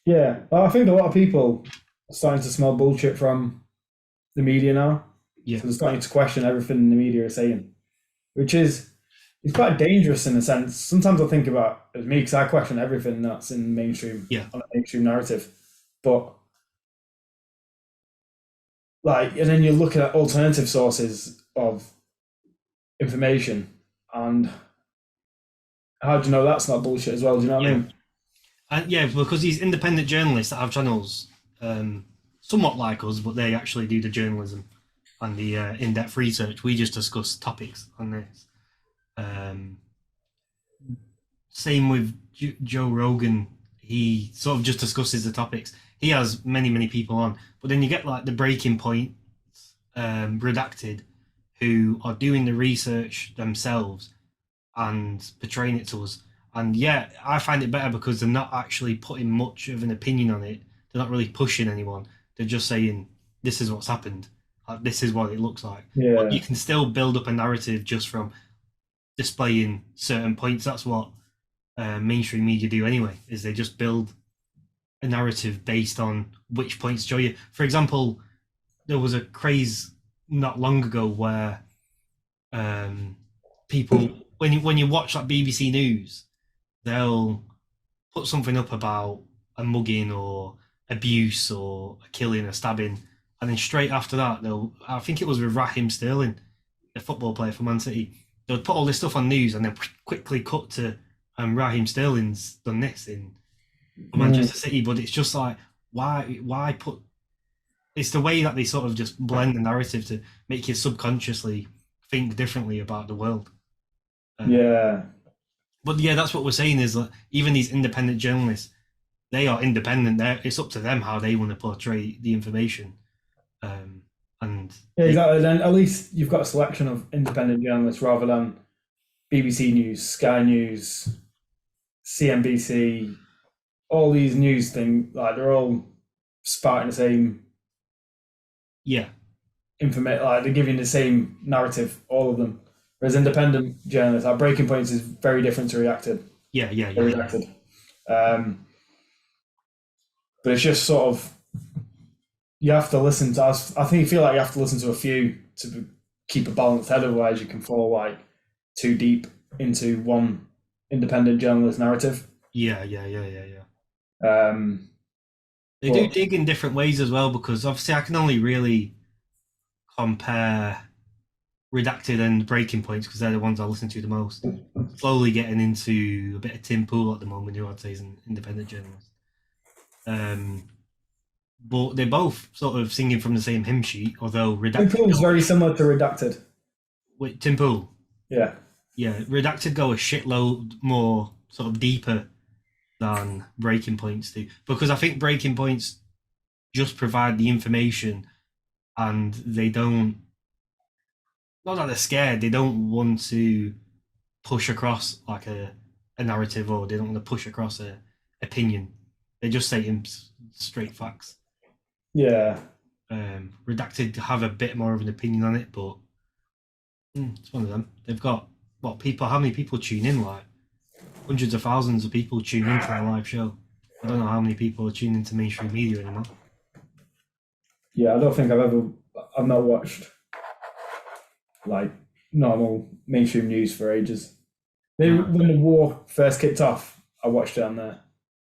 Yeah, well, I think a lot of people are starting to smell bullshit from the media now. Yeah, So they're starting to question everything the media is saying, which is it's quite dangerous in a sense. Sometimes I think about it as me because I question everything that's in mainstream yeah, on a mainstream narrative, but like, and then you look at alternative sources of information, and how do you know that's not bullshit as well? Do you know what I yeah, mean? and yeah, because these independent journalists that have channels, somewhat like us, but they actually do the journalism and the in-depth research. We just discuss topics on this. Um, Same with Joe Rogan. He sort of just discusses the topics. He has many people on, but then you get like the breaking point, redacted, who are doing the research themselves and portraying it to us. And yeah, I find it better because they're not actually putting much of an opinion on it. They're not really pushing anyone. They're just saying this is what's happened. Like, this is what it looks like. But you Yeah, can still build up a narrative just from displaying certain points. That's what mainstream media do anyway. Is they just build a narrative based on which points show you. For example, there was a craze not long ago where um, people when you watch like BBC News, they'll put something up about a mugging or abuse or a killing, a stabbing, and then straight after that, they'll I think it was with Raheem Sterling, the football player for Man City. They'll put all this stuff on news and then quickly cut to Raheem Sterling's done this in mm, Manchester City, but it's just like why put it's the way that they sort of just blend the narrative to make you subconsciously think differently about the world. Um, yeah. but yeah, that's what we're saying is that even these independent journalists, they are independent. It's up to them how they want to portray the information, um, and Yeah, they exactly. Then at least you've got a selection of independent journalists rather than BBC News, Sky News, CNBC, all these news things. Like they're all spouting the same yeah information. Like they're giving the same narrative, all of them. Whereas independent journalists, like Breaking Points, is very different to Reacted. yeah yeah yeah yeah Redacted. Um, but it's just sort of you have to listen to. I think you feel like you have to listen to a few to keep a balanced head. Otherwise, you can fall like too deep into one independent journalist narrative. yeah. Um, They do but dig in different ways as well because obviously I can only really compare Redacted and Breaking Points because they're the ones I listen to the most. Slowly getting into a bit of Tim Pool at the moment, who I'd say is an independent journalist. Um, but they're both sort of singing from the same hymn sheet, although Redacted Simple is go very similar to Redacted. with Tim Pool. Yeah, Yeah, Redacted go a shitload more sort of deeper than Breaking Points do because I think Breaking Points just provide the information and they don't not that they're scared, they don't want to push across like a narrative or they don't want to push across a opinion. They just say straight facts. yeah. Redacted have a bit more of an opinion on it, but it's one of them. They've got what people? How many people tune in? Like hundreds of thousands of people tune into their live show. I don't know how many people are tuning into mainstream media anymore. Yeah, I don't think I've not watched like normal mainstream news for ages. Maybe No. when the war first kicked off, I watched it on there.